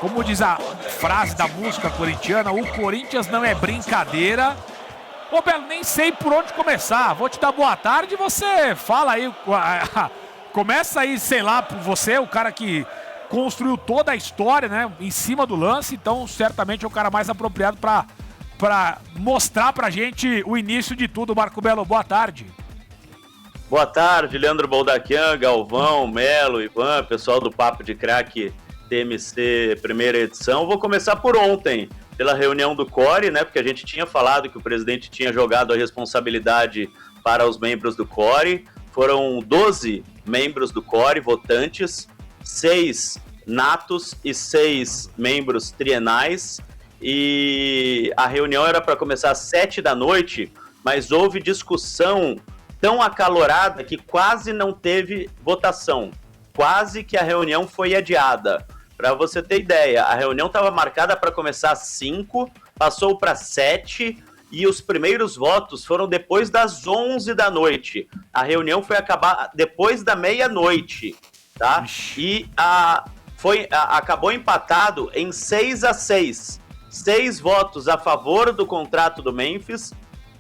como diz a frase da música corintiana, o Corinthians não é brincadeira. Ô Belo, nem sei por onde começar. Vou te dar boa tarde e você fala aí. Começa aí, sei lá, por você, o cara que construiu toda a história, né, em cima do lance. Então, certamente é o cara mais apropriado para mostrar pra gente o início de tudo. Marco Belo, boa tarde. Boa tarde, Leandro Baldaquian, Galvão, Melo, Ivan, pessoal do Papo de Craque TMC primeira edição. Vou começar por ontem, pela reunião do CORE, né? Porque a gente tinha falado que o presidente tinha jogado a responsabilidade para os membros do CORE. Foram 12 membros do CORE, votantes, 6 natos e 6 membros trienais. E a reunião era para começar às 7 da noite, mas houve discussão tão acalorada que quase não teve votação. Quase que a reunião foi adiada. Para você ter ideia, a reunião estava marcada para começar às 5, passou para 7 e os primeiros votos foram depois das 11 da noite. A reunião foi acabar depois da meia-noite, tá? E acabou empatado em 6-6. 6 votos a favor do contrato do Memphis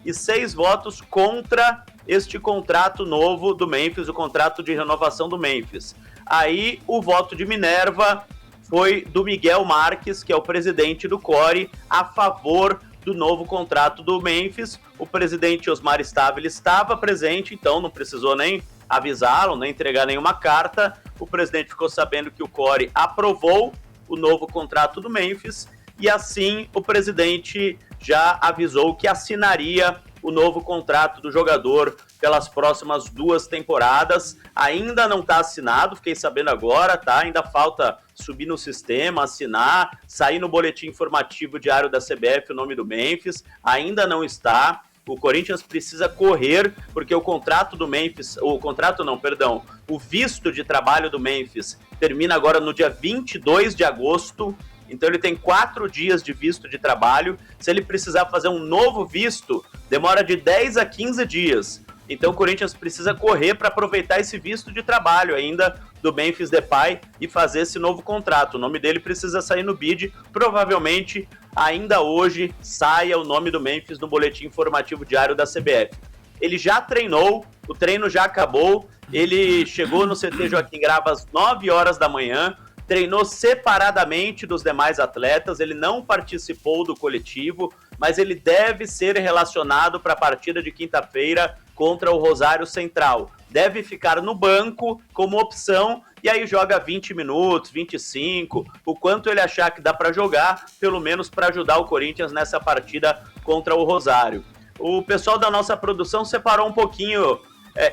e 6 votos contra este contrato novo do Memphis, o contrato de renovação do Memphis. Aí o voto de Minerva foi do Miguel Marques, que é o presidente do CORE, a favor do novo contrato do Memphis. O presidente Osmar Stabile estava presente, então não precisou nem avisá-lo, nem entregar nenhuma carta. O presidente ficou sabendo que o CORE aprovou o novo contrato do Memphis e assim o presidente já avisou que assinaria o novo contrato do jogador pelas próximas 2 temporadas. Ainda não está assinado, fiquei sabendo agora, tá? Ainda falta subir no sistema, assinar, sair no boletim informativo diário da CBF o nome do Memphis. Ainda não está. O Corinthians precisa correr, porque o contrato do Memphis, o visto de trabalho do Memphis termina agora no dia 22 de agosto. Então ele tem 4 dias de visto de trabalho. Se ele precisar fazer um novo visto, demora de 10 a 15 dias. Então o Corinthians precisa correr para aproveitar esse visto de trabalho ainda do Memphis Depay e fazer esse novo contrato. O nome dele precisa sair no bid. Provavelmente ainda hoje saia o nome do Memphis no boletim informativo diário da CBF. Ele já treinou, o treino já acabou. Ele chegou no CT Joaquim Grava às 9 horas da manhã. Treinou separadamente dos demais atletas, ele não participou do coletivo, mas ele deve ser relacionado para a partida de quinta-feira contra o Rosário Central. Deve ficar no banco como opção e aí joga 20 minutos, 25, o quanto ele achar que dá para jogar, pelo menos para ajudar o Corinthians nessa partida contra o Rosário. O pessoal da nossa produção separou um pouquinho,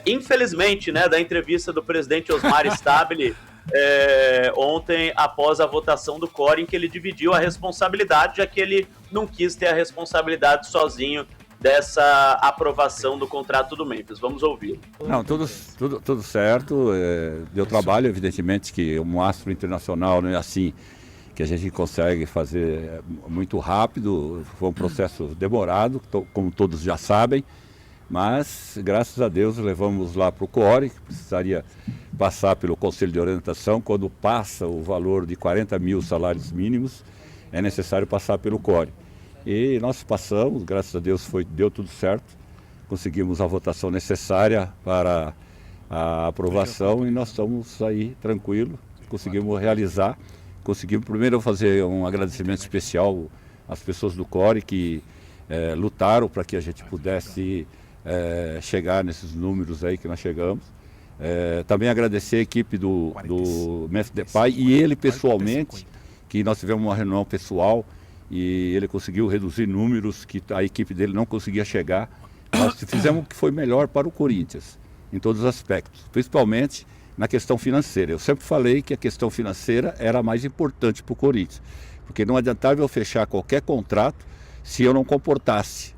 infelizmente, né, da entrevista do presidente Osmar Stabile, ontem após a votação do CORE, em que ele dividiu a responsabilidade, já que ele não quis ter a responsabilidade sozinho dessa aprovação do contrato do Memphis. Vamos ouvir. Não, tudo certo, deu trabalho, evidentemente que um astro internacional não é assim que a gente consegue fazer muito rápido, foi um processo demorado, como todos já sabem. Mas, graças a Deus, levamos lá para o CORE, que precisaria passar pelo Conselho de Orientação. Quando passa o valor de 40 mil salários mínimos, é necessário passar pelo CORE. E nós passamos, graças a Deus deu tudo certo. Conseguimos a votação necessária para a aprovação e nós estamos aí tranquilos, conseguimos realizar. Conseguimos primeiro fazer um agradecimento especial às pessoas do CORE que lutaram para que a gente pudesse chegar nesses números aí que nós chegamos. Também agradecer a equipe do Memphis Depay e ele pessoalmente, que nós tivemos uma reunião pessoal e ele conseguiu reduzir números que a equipe dele não conseguia chegar. Nós fizemos o que foi melhor para o Corinthians, em todos os aspectos, principalmente na questão financeira. Eu sempre falei que a questão financeira era a mais importante para o Corinthians, porque não adiantava eu fechar qualquer contrato se eu não comportasse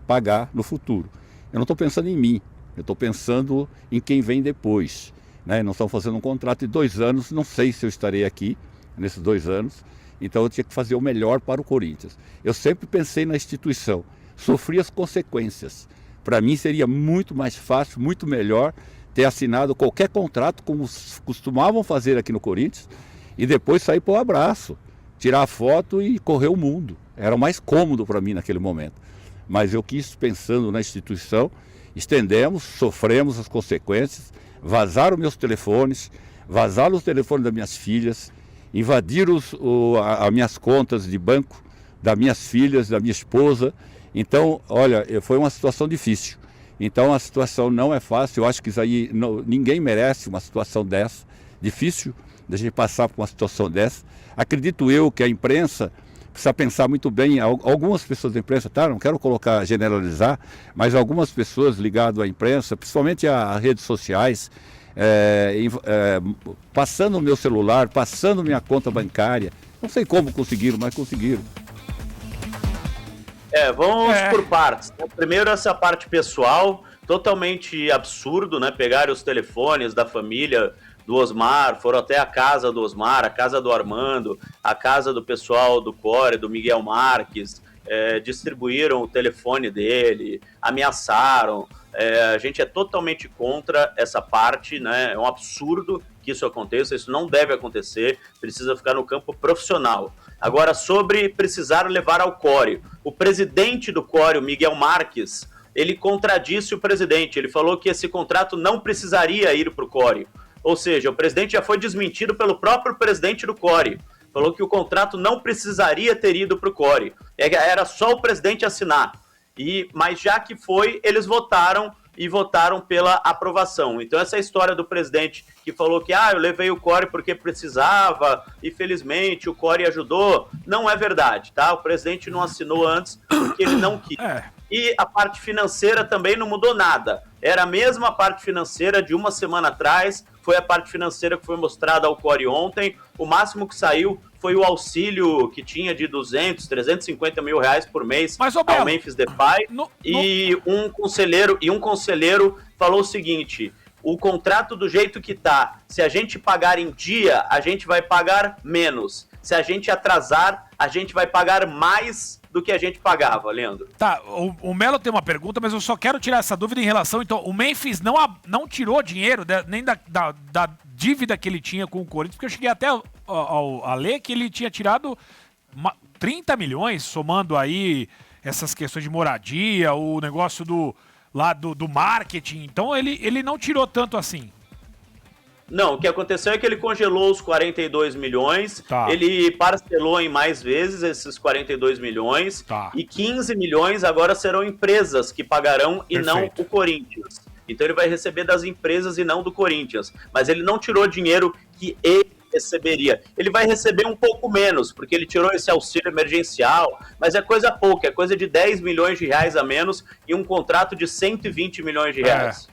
pagar no futuro. Eu não estou pensando em mim, eu estou pensando em quem vem depois, né? Nós estamos fazendo um contrato de 2 anos, não sei se eu estarei aqui nesses 2 anos, então eu tinha que fazer o melhor para o Corinthians. Eu sempre pensei na instituição, sofri as consequências. Para mim seria muito mais fácil, muito melhor ter assinado qualquer contrato como costumavam fazer aqui no Corinthians e depois sair para o abraço. tirar a foto e correr o mundo. Era o mais cômodo para mim naquele momento. Mas eu quis, pensando na instituição, estendemos, sofremos as consequências, vazaram meus telefones, vazaram os telefones das minhas filhas, invadiram as minhas contas de banco, das minhas filhas, da minha esposa. Então, olha, foi uma situação difícil. Então, a situação não é fácil. Eu acho que isso aí, ninguém merece uma situação dessa, difícil da gente passar por uma situação dessa. Acredito eu que a imprensa precisa pensar muito bem, algumas pessoas da imprensa, tá? Não quero generalizar, mas algumas pessoas ligadas à imprensa, principalmente às redes sociais, passando o meu celular, passando minha conta bancária. Não sei como conseguiram, mas conseguiram. Vamos por partes. Primeiro, essa parte pessoal, totalmente absurdo, né? Pegaram os telefones da família do Osmar, foram até a casa do Osmar, a casa do Armando, a casa do pessoal do Core, do Miguel Marques, distribuíram o telefone dele, ameaçaram. A gente é totalmente contra essa parte, né? É um absurdo que isso aconteça, isso não deve acontecer, precisa ficar no campo profissional. Agora, sobre precisar levar ao Core, o presidente do Core, o Miguel Marques, ele contradisse o presidente, ele falou que esse contrato não precisaria ir para o Core. Ou seja, o presidente já foi desmentido pelo próprio presidente do Core. Falou que o contrato não precisaria ter ido para o Core. Era só o presidente assinar. Mas já que foi, eles votaram pela aprovação. Então essa história do presidente que falou que eu levei o Core porque precisava e felizmente o Core ajudou, não é verdade, tá? O presidente não assinou antes porque ele não quis. E a parte financeira também não mudou nada. Era a mesma parte financeira de uma semana atrás, foi a parte financeira que foi mostrada ao Core ontem. O máximo que saiu foi o auxílio que tinha de 200, 350 mil reais por mês ao Memphis Depay. E um conselheiro falou o seguinte: o contrato do jeito que tá, se a gente pagar em dia, a gente vai pagar menos. Se a gente atrasar, a gente vai pagar mais do que a gente pagava, Leandro. Tá, o Melo tem uma pergunta, mas eu só quero tirar essa dúvida em relação... Então, o Memphis não tirou dinheiro nem da dívida que ele tinha com o Corinthians, porque eu cheguei até a ler que ele tinha tirado 30 milhões, somando aí essas questões de moradia, o negócio do marketing. Então, ele não tirou tanto assim. Não, o que aconteceu é que ele congelou os 42 milhões, ele parcelou em mais vezes esses 42 milhões, e 15 milhões agora serão empresas que pagarão e não o Corinthians. Então ele vai receber das empresas e não do Corinthians. Mas ele não tirou dinheiro que ele receberia. Ele vai receber um pouco menos, porque ele tirou esse auxílio emergencial, mas é coisa pouca, é coisa de 10 milhões de reais a menos e um contrato de 120 milhões de reais.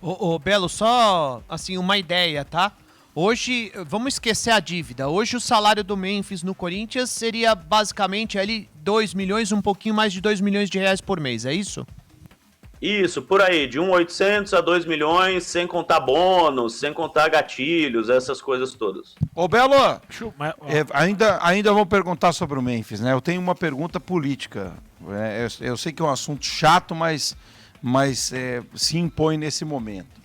Ô, Belo, só assim uma ideia, tá? Hoje, vamos esquecer a dívida. Hoje o salário do Memphis no Corinthians seria basicamente ali 2 milhões, um pouquinho mais de 2 milhões de reais por mês, é isso? Isso, por aí, de 1.800 a 2 milhões, sem contar bônus, sem contar gatilhos, essas coisas todas. Ô, Belo, ainda vou perguntar sobre o Memphis, né? Eu tenho uma pergunta política. Eu sei que é um assunto chato, mas se impõe nesse momento.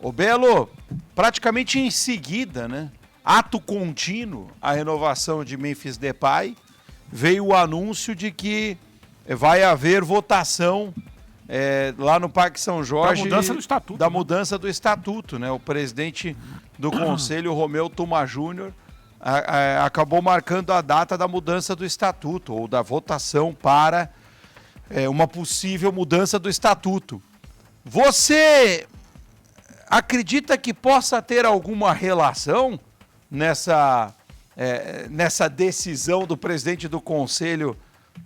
Ô Belo, praticamente em seguida, né, ato contínuo, a renovação de Memphis Depay, veio o anúncio de que vai haver votação lá no Parque São Jorge da mudança do estatuto, né? O presidente do conselho, Romeu Tuma Júnior, acabou marcando a data da mudança do estatuto, ou da votação para uma possível mudança do estatuto. Você acredita que possa ter alguma relação nessa decisão do presidente do conselho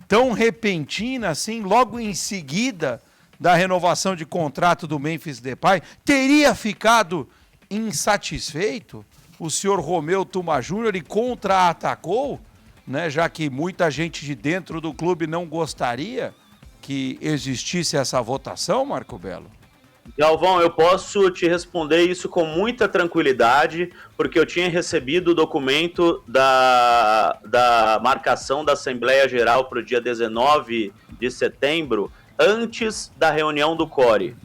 tão repentina assim, logo em seguida da renovação de contrato do Memphis Depay? Teria ficado insatisfeito o senhor Romeu Tuma Júnior e contra-atacou, né, já que muita gente de dentro do clube não gostaria que existisse essa votação, Marco Belo? Galvão, eu posso te responder isso com muita tranquilidade, porque eu tinha recebido o documento da marcação da Assembleia Geral para o dia 19 de setembro, antes da reunião do Core,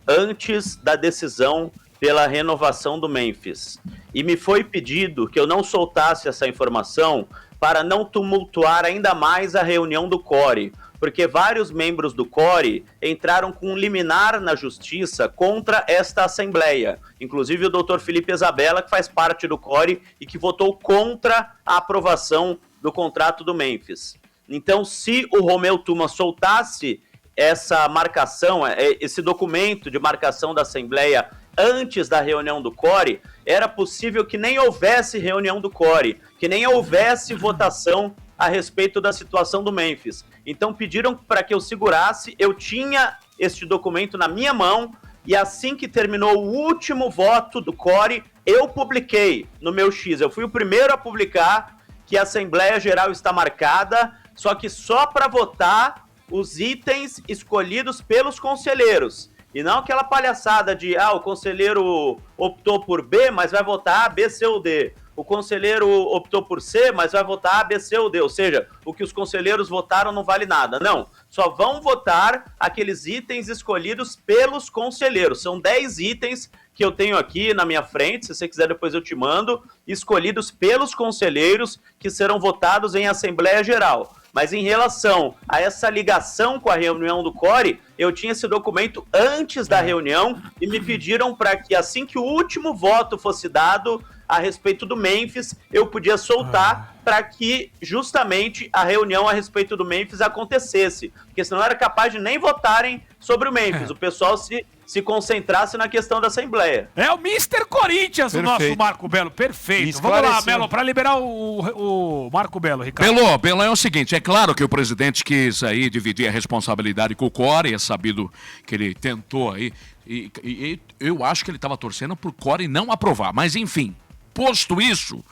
antes da decisão pela renovação do Memphis. E me foi pedido que eu não soltasse essa informação para não tumultuar ainda mais a reunião do CORE, porque vários membros do CORE entraram com um liminar na justiça contra esta Assembleia, inclusive o doutor Felipe Isabella, que faz parte do CORE e que votou contra a aprovação do contrato do Memphis. Então, se o Romeu Tuma soltasse essa marcação, esse documento de marcação da Assembleia antes da reunião do CORE, era possível que nem houvesse reunião do CORE, que nem houvesse votação a respeito da situação do Memphis. Então pediram para que eu segurasse, eu tinha este documento na minha mão, e assim que terminou o último voto do CORE, eu publiquei no meu X. Eu fui o primeiro a publicar que a Assembleia Geral está marcada, só que só para votar os itens escolhidos pelos conselheiros. E não aquela palhaçada de, o conselheiro optou por B, mas vai votar A, B, C ou D. O conselheiro optou por C, mas vai votar A, B, C ou D. Ou seja, o que os conselheiros votaram não vale nada. Não, só vão votar aqueles itens escolhidos pelos conselheiros. São 10 itens que eu tenho aqui na minha frente, se você quiser depois eu te mando, escolhidos pelos conselheiros que serão votados em Assembleia Geral. Mas em relação a essa ligação com a reunião do CORE, eu tinha esse documento antes da reunião e me pediram para que assim que o último voto fosse dado a respeito do Memphis, eu podia soltar para que justamente a reunião a respeito do Memphis acontecesse. Porque senão era capaz de nem votarem sobre o Memphis. O pessoal se concentrasse na questão da Assembleia. É o Mr. Corinthians, perfeito. O nosso Marco Belo. Perfeito. Vamos lá, Belo, para liberar o Marco Belo, Ricardo. Belo, é o seguinte, é claro que o presidente quis aí dividir a responsabilidade com o CORE, é sabido que ele tentou aí, e eu acho que ele estava torcendo pro CORE não aprovar, mas enfim, posto isso,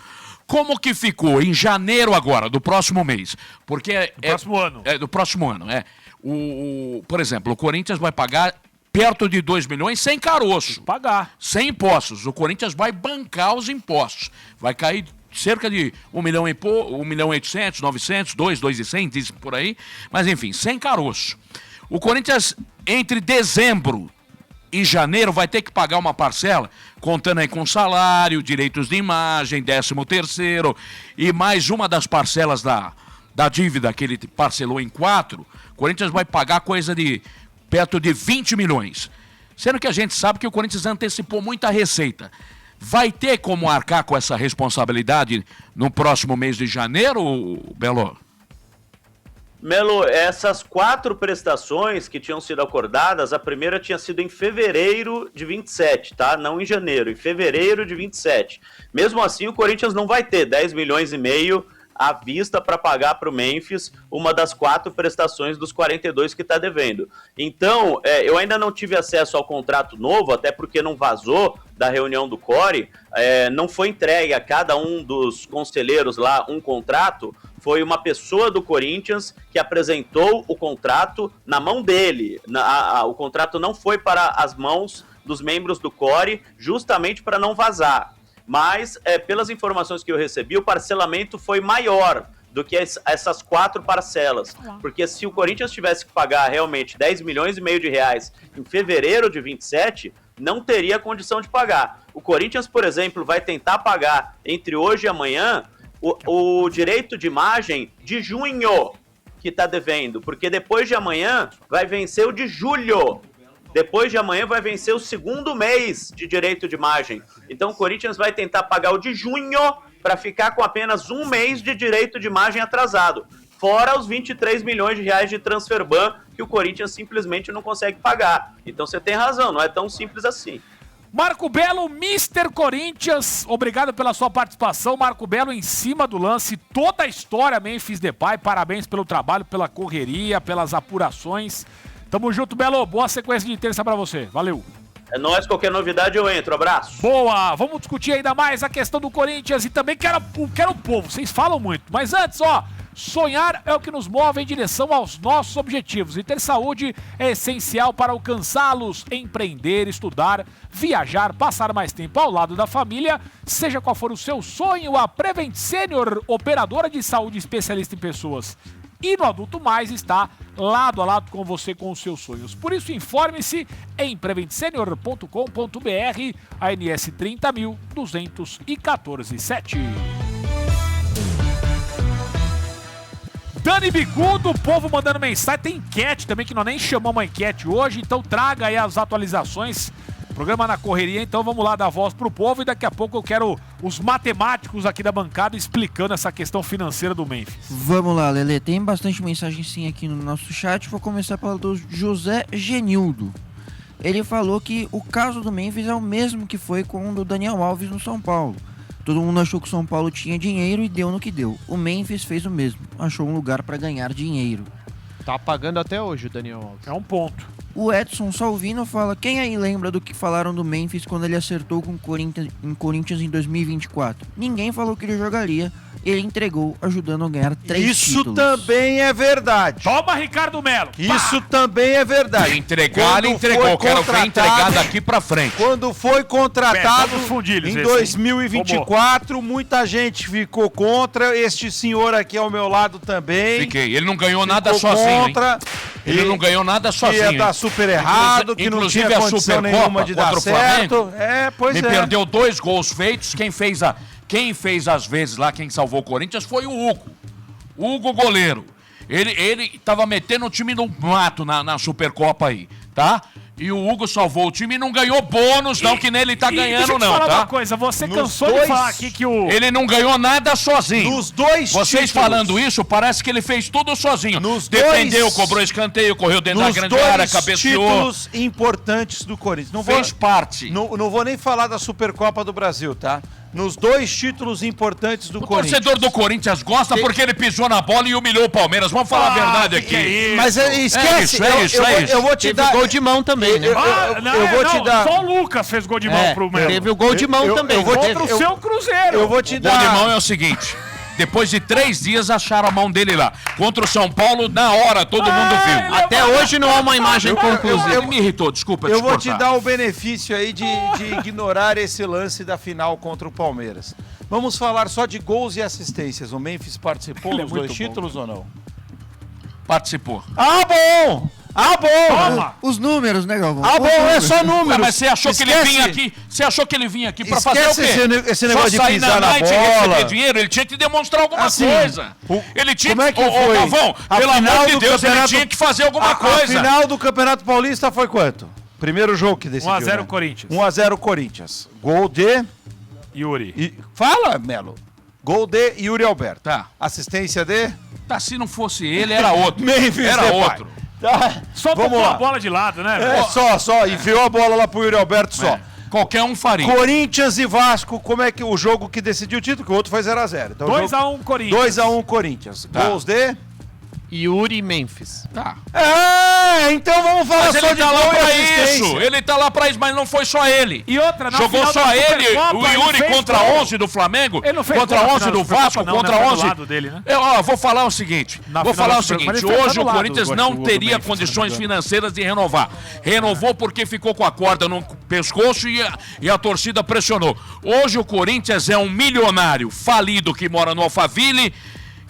como que ficou em janeiro agora, do próximo mês? Porque próximo ano. Do próximo ano, por exemplo, o Corinthians vai pagar perto de 2 milhões sem caroço. Pagar. Sem impostos. O Corinthians vai bancar os impostos. Vai cair cerca de 1 milhão e 800, 900, 2,100, dizem por aí. Mas enfim, sem caroço. O Corinthians, entre dezembro e janeiro, vai ter que pagar uma parcela, contando aí com salário, direitos de imagem, 13º, e mais uma das parcelas da dívida que ele parcelou em 4, o Corinthians vai pagar coisa de perto de 20 milhões. Sendo que a gente sabe que o Corinthians antecipou muita receita. Vai ter como arcar com essa responsabilidade no próximo mês de janeiro, Belo? Melo, essas 4 prestações que tinham sido acordadas, a primeira tinha sido em fevereiro de 27, tá? Não em janeiro, em fevereiro de 27. Mesmo assim, o Corinthians não vai ter 10 milhões e meio à vista para pagar para o Memphis uma das 4 prestações dos 42 que está devendo. Então, eu ainda não tive acesso ao contrato novo, até porque não vazou da reunião do CORE, não foi entregue a cada um dos conselheiros lá um contrato, foi uma pessoa do Corinthians que apresentou o contrato na mão dele. O contrato não foi para as mãos dos membros do CORE, justamente para não vazar. Mas, pelas informações que eu recebi, o parcelamento foi maior do que essas 4 parcelas. Porque se o Corinthians tivesse que pagar realmente 10 milhões e meio de reais em fevereiro de 27, não teria condição de pagar. O Corinthians, por exemplo, vai tentar pagar entre hoje e amanhã o direito de imagem de junho que está devendo. Porque depois de amanhã vai vencer o de julho. Depois de amanhã vai vencer o 2º mês de direito de imagem. Então o Corinthians vai tentar pagar o de junho para ficar com apenas 1 mês de direito de imagem atrasado. Fora os 23 milhões de reais de transferban que o Corinthians simplesmente não consegue pagar. Então você tem razão, não é tão simples assim. Marco Belo, Mr. Corinthians, obrigado pela sua participação. Marco Belo em cima do lance, toda a história Memphis Depay, parabéns pelo trabalho, pela correria, pelas apurações. Tamo junto, Belo. Boa sequência de terça pra você. Valeu. É nóis, qualquer novidade eu entro. Abraço. Boa. Vamos discutir ainda mais a questão do Corinthians e também quero o povo. Vocês falam muito. Mas antes, sonhar é o que nos move em direção aos nossos objetivos. E ter saúde é essencial para alcançá-los. Empreender, estudar, viajar, passar mais tempo ao lado da família. Seja qual for o seu sonho, a Prevent Senior, operadora de saúde especialista em pessoas e no Adulto Mais, está lado a lado com você com os seus sonhos. Por isso, informe-se em preventsenior.com.br, ANS 30.214.7. Dani Bicudo, o povo mandando mensagem. Tem enquete também, que nós nem chamamos a enquete hoje, então traga aí as atualizações. Programa na correria, então vamos lá dar voz pro povo e daqui a pouco eu quero os matemáticos aqui da bancada explicando essa questão financeira do Memphis. Vamos lá, Lelê. Tem bastante mensagem sim aqui no nosso chat. Vou começar pelo do José Genildo. Ele falou que o caso do Memphis é o mesmo que foi com o do Daniel Alves no São Paulo. Todo mundo achou que o São Paulo tinha dinheiro e deu no que deu. O Memphis fez o mesmo. Achou um lugar para ganhar dinheiro. Tá pagando até hoje o Daniel Alves. É um ponto. O Edson Salvino fala: quem aí lembra do que falaram do Memphis quando ele acertou com o Corinthians em 2024? Ninguém falou que ele jogaria. Ele entregou, ajudando a ganhar 3 títulos. Isso também é verdade. Toma, Ricardo Melo. Isso também é verdade. Entregar, ele entregou. Quero ver entregar daqui pra frente. Quando foi contratado em 2024, muita gente ficou contra. Este senhor aqui ao meu lado também. Fiquei. Ele não ganhou nada sozinho, contra. Ele não ganhou nada sozinho. Que ia dar super errado, que não tinha condição nenhuma de dar certo. Me perdeu 2 gols feitos. Quem fez as vezes lá, quem salvou o Corinthians foi o Hugo. Hugo, goleiro. Ele tava metendo o time no mato na Supercopa aí, tá? E o Hugo salvou o time e não ganhou bônus, não, que nele tá ganhando, deixa eu te não, falar tá? uma coisa, você cansou de falar aqui que o... Ele não ganhou nada sozinho. Nos 2 Vocês títulos. falando isso, parece que ele fez tudo sozinho. Defendeu, cobrou escanteio, correu dentro da grande área, cabeceou. Títulos importantes do Corinthians. Não fez parte. Não vou nem falar da Supercopa do Brasil, tá? Nos 2 títulos importantes do Corinthians. O torcedor do Corinthians gosta porque ele pisou na bola e humilhou o Palmeiras. Vamos falar a verdade aqui. Mas esquece. É isso. Eu vou te dar gol de mão também, né? Eu vou te dar. Só o Lucas fez gol de mão pro Melo. Teve o gol de mão também. Contra o seu Cruzeiro. Eu vou te dar. O gol de mão é o seguinte. Depois de 3 dias acharam a mão dele lá. Contra o São Paulo, na hora, todo mundo viu. Até hoje não há uma imagem conclusiva. Ele me irritou, desculpa Eu vou te dar o benefício aí de ignorar esse lance da final contra o Palmeiras. Vamos falar só de gols e assistências. O Memphis participou dos 2 títulos ou não? Participou. Ah, bom! Ah, bom! Toma! Os números, né, Galvão? Ah, bom, é só números. Mas você achou que ele vinha aqui? Você achou que ele vinha aqui pra fazer o quê? Esse negócio Só de pisar na night e bola. receber dinheiro? Ele tinha que demonstrar alguma coisa. Ele tinha como é que Ô, foi? Galvão, A pelo final amor de do Deus, ele campeonato- tinha que fazer alguma coisa. A final do Campeonato Paulista foi quanto? Primeiro jogo que decidiu. 1-0 né? Corinthians. 1-0 Corinthians. Gol de... Yuri. Fala, Melo. Gol de Yuri Alberto. Tá. Assistência de... Tá, se não fosse ele, era outro. Memphis Era Depay. outro. Tá. Só Vamos tocou lá. a bola de lado, né? É, só. Enfiou a bola lá pro Yuri Alberto só. Qualquer um faria. Corinthians e Vasco, como é que o jogo que decidiu o título? Que o outro foi 0-0. Então, 2-1 Corinthians. 2-1 Corinthians. Tá. Gols de... Yuri e Memphis. Tá. Então vamos falar Mas só ele de tá lá gol e pra assistência. isso. Ele tá lá pra isso, mas não foi só ele. E outra, na Jogou final só da ele, Supercopa, o Yuri fez contra gol. 11 do Flamengo, Ele não fez contra gol na 11 final do da Supercopa, Vasco, não, contra né? Foi do 11. lado dele, né? Eu vou falar o seguinte, Na final da Supercopa, ele fez hoje do o lado, Corinthians eu acho, não o gol do teria Memphis, condições se não me financeiras de renovar. Renovou porque ficou com a corda no pescoço e a torcida pressionou. Hoje o Corinthians é um milionário falido que mora no Alphaville,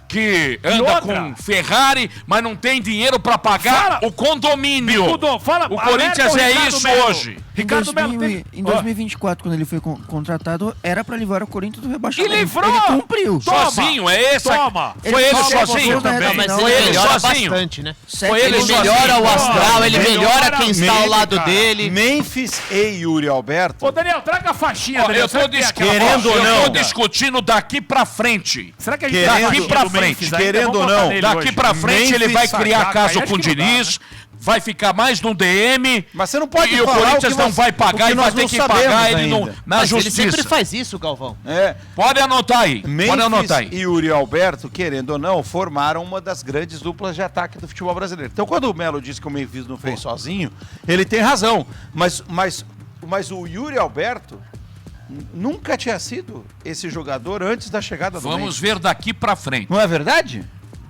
que anda com Ferrari, mas não tem dinheiro pra pagar o condomínio. O Corinthians é isso hoje. Ricardo Melo Em 2024, quando ele foi contratado, era pra livrar o Corinthians do rebaixamento. E livrou! Ele cumpriu. Sozinho, é esse? Toma! Foi ele sozinho? também. Mas Foi ele ele melhora sozinho? bastante, né? Foi ele Ele sozinho. melhora o astral, ele Melhora melhora quem está ao mesmo, lado cara. dele. Memphis e Yuri Alberto. Ô, Daniel, traga a faixinha, Ó, Daniel. eu tô Será que tem aquela querendo faixa? ou não, eu tô cara. discutindo daqui pra frente. Será que a gente Querendo- tem a daqui faixinha pra do frente, Memphis ainda? querendo Vamos ou botar não, nele Daqui hoje. pra frente ele vai Memphis, criar sacaca, caso aí com o acho que não dá. Diniz, vai ficar mais no DM. Mas você não pode e o falar Corinthians o que não nós- vai o pagar que e vai nós ter não que sabemos pagar ele ainda. na Mas ele justiça. sempre faz isso, Galvão. É. Pode anotar aí. Pode anotar aí. Memphis e Yuri Alberto, querendo ou não, formaram uma das grandes duplas de ataque do futebol brasileiro. Então, quando o Melo disse que o Memphis não fez sozinho, ele tem razão. Mas o Yuri Alberto nunca tinha sido esse jogador antes da chegada do Vamos Memphis. ver daqui pra frente. Não é verdade?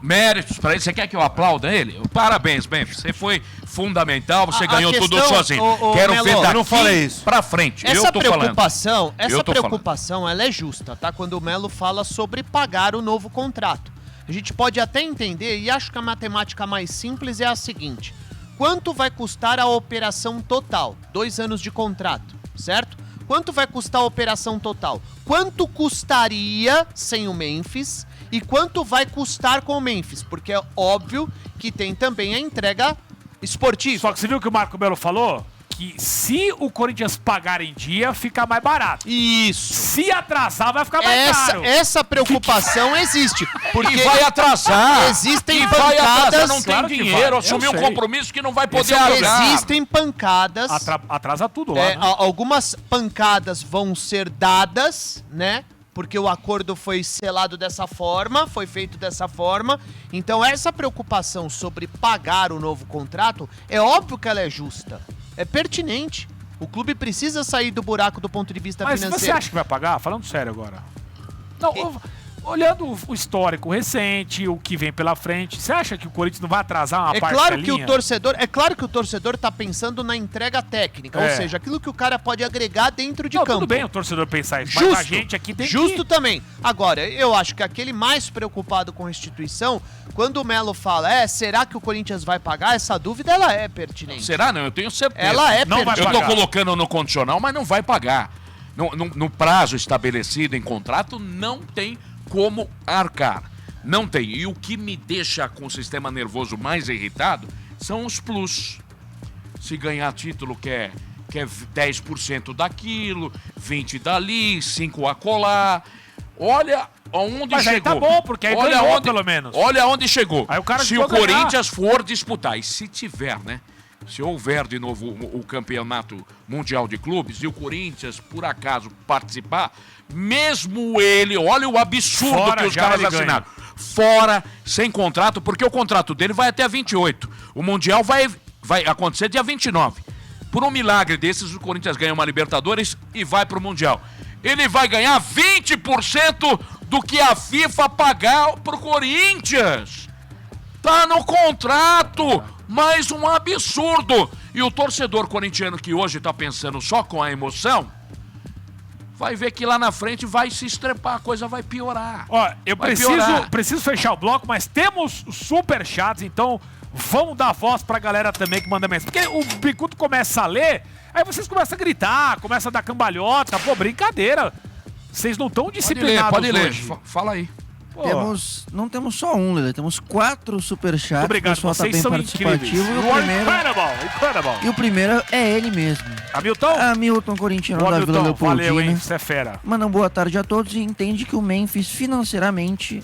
Méritos pra ele. Você quer que eu aplauda ele? Parabéns, Memphis. Você foi fundamental, você A ganhou tudo questão, sozinho. ô, Quero Melo, ver eu daqui não falei isso. pra frente. Essa eu tô falando. preocupação, ela é justa, tá? Quando o Melo fala sobre pagar o novo contrato. A gente pode até entender, e acho que a matemática mais simples é a seguinte: quanto vai custar a operação total? 2 anos de contrato, certo? Quanto vai custar a operação total? Quanto custaria sem o Memphis? e quanto vai custar com o Memphis, porque é óbvio que tem também a entrega esportiva. Só que você viu o que o Marco Melo falou? Que se o Corinthians pagar em dia, fica mais barato. Isso. Se atrasar, vai ficar mais caro. Essa preocupação existe. Porque E vai atrasar. existem E vai atrasar, pancadas... não tem Claro que dinheiro, vai. assumir Eu um sei. compromisso que não vai poder Esse é o alugar. Existem pancadas... Atrasa tudo lá, né? Algumas pancadas vão ser dadas, né? Porque o acordo foi selado dessa forma, foi feito dessa forma. Então essa preocupação sobre pagar o novo contrato, é óbvio que ela é justa. É pertinente. O clube precisa sair do buraco do ponto de vista Mas financeiro. você acha que vai pagar? Falando sério agora. Não, olhando o histórico recente, o que vem pela frente, você acha que o Corinthians não vai atrasar uma É parcelinha? claro que o torcedor tá pensando na entrega técnica, ou seja, aquilo que o cara pode agregar dentro de Não, campo. tudo bem o torcedor pensar isso, Justo, mas a gente aqui tem justo que... também. Agora, eu acho que aquele mais preocupado com restituição, quando o Melo fala, será que o Corinthians vai pagar? Essa dúvida, ela é pertinente. Será? Não, eu tenho certeza. Ela é Não vai Eu pertinente. tô colocando no condicional, mas não vai pagar. No prazo estabelecido em contrato, não tem como arcar. Não tem. E o que me deixa com o sistema nervoso mais irritado são os plus. Se ganhar título quer 10% daquilo, 20% dali, 5% acolá. Olha aonde Mas chegou. aí tá bom, porque aí ganhou, pelo menos. Olha onde chegou. Aí o cara se chegou o a ganhar. Corinthians for disputar, e se tiver, né? Se houver de novo o campeonato mundial de clubes e o Corinthians, por acaso, participar, mesmo ele, olha o absurdo Fora que os já caras ele assinaram. Fora, sem contrato, porque o contrato dele vai até 28. O Mundial vai acontecer dia 29. Por um milagre desses, o Corinthians ganha uma Libertadores e vai pro Mundial. Ele vai ganhar 20% do que a FIFA pagar pro Corinthians. Tá no contrato! Mais um absurdo! E o torcedor corintiano que hoje tá pensando só com a emoção, vai ver que lá na frente vai se estrepar, a coisa vai piorar. Ó, eu Vai piorar. preciso fechar o bloco, mas temos superchats, então vamos dar voz pra galera também que manda mensagem. Porque o Bicudo começa a ler, aí vocês começam a gritar, começam a dar cambalhota. Pô, brincadeira. Vocês não estão disciplinados Pode ler. hoje. Fala aí. Pô, Não temos só um, Lele, temos 4 superchats. obrigado, o pessoal tá vocês bem são participativo. incríveis. E o You are primeiro, incredible. e o primeiro é ele mesmo. Hamilton? Hamilton, corintiano Ô, da Vila Hamilton, valeu, hein? Leopoldina. Você é fera. Manda boa tarde a todos e entende que o Memphis financeiramente...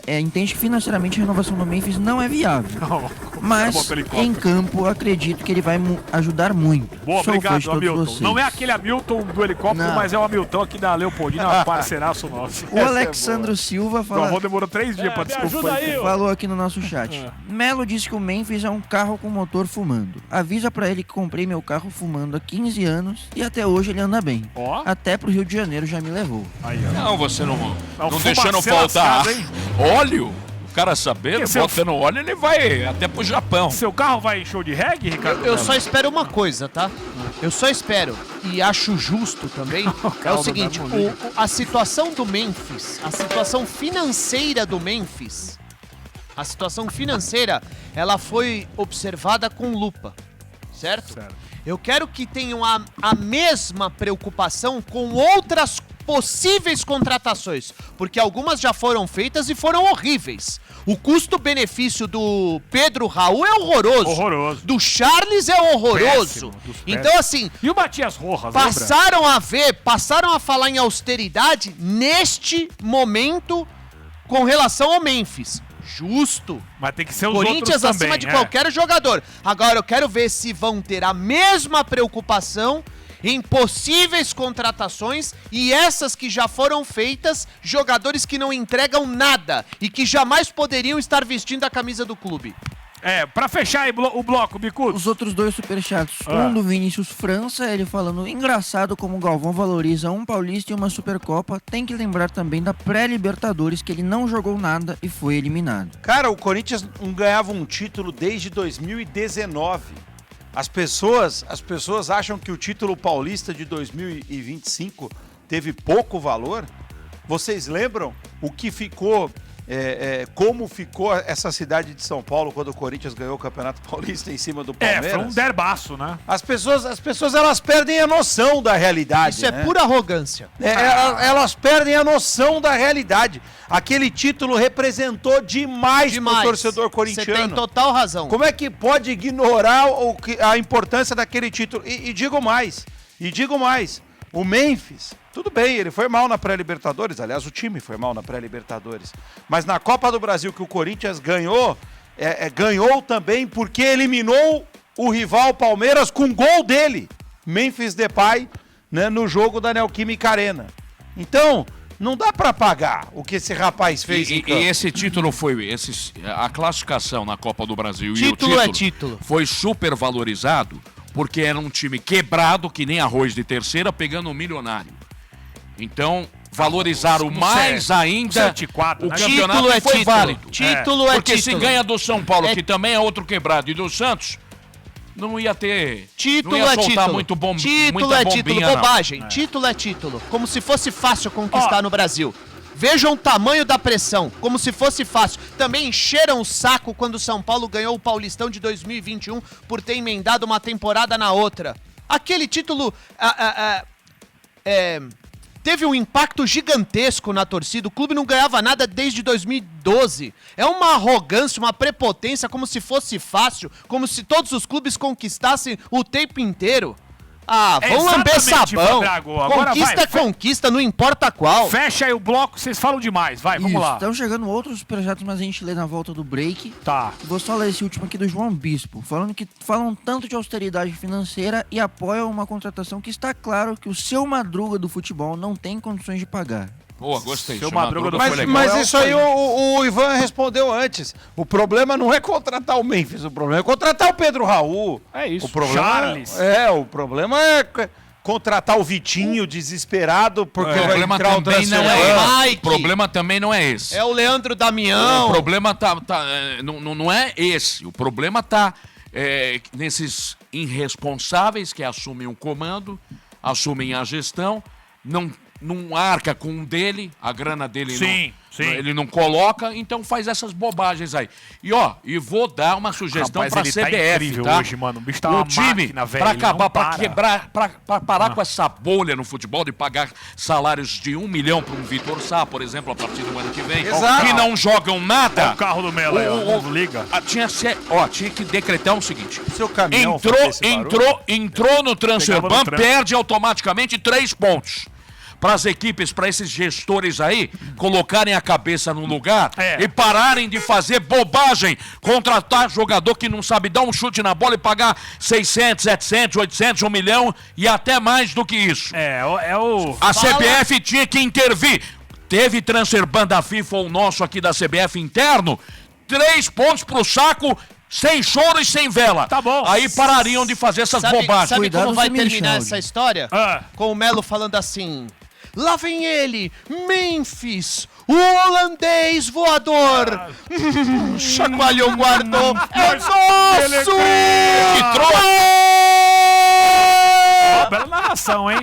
entende que financeiramente a renovação do Memphis não é viável. Não, Mas bota o helicóptero. em campo acredito que ele vai ajudar muito. Boa, Sou fã de obrigado, todos Hamilton. vocês. Não é aquele Hamilton do helicóptero, Não. mas é o Hamilton aqui da Leopoldina, parceiraço nosso. O Alexandro Silva O avô fala, demorou 3 dias pra desculpar. falou aqui no nosso chat. Melo disse que o Memphis é um carro com motor fumando. Avisa pra ele que comprei meu carro fumando há 15 anos e até hoje ele anda bem. Ó. Até pro Rio de Janeiro já me levou. Aí, ó. Não, você não um deixando fumacê faltar lascado, hein? óleo. O cara sabendo, Que seu- botando óleo, ele vai até pro Japão. Seu carro vai em show de reggae, Ricardo? Eu só espero uma coisa, tá? Eu só espero, e acho justo também, é o Calma, seguinte, não liga. a situação do Memphis, a situação financeira do Memphis, a situação financeira, ela foi observada com lupa, certo? Certo. Eu quero que tenham a mesma preocupação com outras possíveis contratações, porque algumas já foram feitas e foram horríveis. O custo-benefício do Pedro Raul é horroroso. Horroroso. Do Charles é horroroso. Péssimo, dos Então, péssimos. assim, E o Matias Rojas, lembra? passaram a falar em austeridade neste momento com relação ao Memphis. Justo. Mas tem que ser os Corinthians outros acima também, de é. qualquer jogador. Agora eu quero ver se vão ter a mesma preocupação em possíveis contratações e essas que já foram feitas, jogadores que não entregam nada e que jamais poderiam estar vestindo a camisa do clube. Pra fechar aí o bloco, Bicudo. Os outros 2 superchats. Ah. Um do Vinícius França, ele falando, engraçado como o Galvão valoriza um Paulista e uma Supercopa. Tem que lembrar também da pré-Libertadores, que ele não jogou nada e foi eliminado. Cara, o Corinthians não ganhava um título desde 2019. As pessoas acham que o título paulista de 2025 teve pouco valor? Vocês lembram o que ficou como ficou essa cidade de São Paulo quando o Corinthians ganhou o Campeonato Paulista em cima do Palmeiras. Foi um derbaço, né? As pessoas elas perdem a noção da realidade. Isso é pura arrogância. Elas perdem a noção da realidade. Aquele título representou demais pro torcedor corintiano. Você tem total razão. Como é que pode ignorar a importância daquele título? E digo mais, o Memphis, tudo bem, ele foi mal na pré-Libertadores, aliás, o time foi mal na pré-Libertadores, mas na Copa do Brasil que o Corinthians ganhou, ganhou também porque eliminou o rival Palmeiras com gol dele, Memphis Depay, né, no jogo da Neoquímica Arena. Então, não dá pra pagar o que esse rapaz fez em campo. E esse título foi, a classificação na Copa do Brasil Título é título. Foi super valorizado porque era um time quebrado, que nem arroz de terceira, pegando um milionário. Então, valorizaram mais ainda 7-4, o né? campeonato Título é foi título. válido. Título é Porque título. se ganha do São Paulo, que também é outro quebrado, e do Santos, não ia ter... Título não ia é soltar título. muito Título muita é título. bombinha, não. Bobagem. Título é título. Como se fosse fácil conquistar no Brasil. Vejam o tamanho da pressão, como se fosse fácil. Também encheram o saco quando o São Paulo ganhou o Paulistão de 2021 por ter emendado uma temporada na outra. Aquele título teve um impacto gigantesco na torcida. O clube não ganhava nada desde 2012. É uma arrogância, uma prepotência, como se fosse fácil, como se todos os clubes conquistassem o tempo inteiro. Vão lamber sabão. Agora Conquista é conquista, não importa qual. Fecha aí o bloco, vocês falam demais. Vai, vamos lá. Estão chegando outros projetos, mas a gente lê na volta do break. Tá. Vou só ler esse último aqui do João Bispo, falando que falam tanto de austeridade financeira e apoiam uma contratação que está claro que o seu Madruga do futebol não tem condições de pagar. Boa, gostei. Seu Madruga do foi legal. Mas isso aí o Ivan respondeu antes. O problema não é contratar o Memphis, o problema é contratar o Pedro Raul. É isso. O problema Charles. o problema é contratar o Vitinho desesperado porque O vai problema entrar o também não transfer. é Mike. esse. O problema também não é esse. É o Leandro Damião. O problema não é esse. O problema tá nesses irresponsáveis que assumem o comando, assumem a gestão, não arca com o dele, a grana dele Sim. ele não coloca, então faz essas bobagens aí. E vou dar uma sugestão Rapaz, pra ele CBF, tá incrível tá? hoje, mano. O bicho tá uma time, máquina, velho. pra ele acabar, não pra para. quebrar, pra parar com essa bolha no futebol de pagar salários de 1 milhão pra um Vitor Sá, por exemplo, a partir do ano que vem, Exato. que não jogam nada. Olha o carro do Melo aí, ó. Não liga. Tinha que decretar o seguinte. Seu caminhão fazia esse Entrou no transfer Pegava no ban, trânsito. perde automaticamente 3 pontos. Para as equipes, para esses gestores aí, colocarem a cabeça no lugar e pararem de fazer bobagem, contratar jogador que não sabe dar um chute na bola e pagar 600, 700, 800, 1 milhão e até mais do que isso. A CBF tinha que intervir. Teve transfer ban da FIFA, o nosso aqui da CBF interno, 3 pontos pro saco, sem choro e sem vela. Tá bom. Aí parariam de fazer essas bobagens. Sabe Cuidado como vai se me terminar chaude. essa história? Com o Melo falando assim: lá vem ele, Memphis, o holandês voador. Chacoalhou, guardou. É nosso! Que trouxa! Bela narração, hein?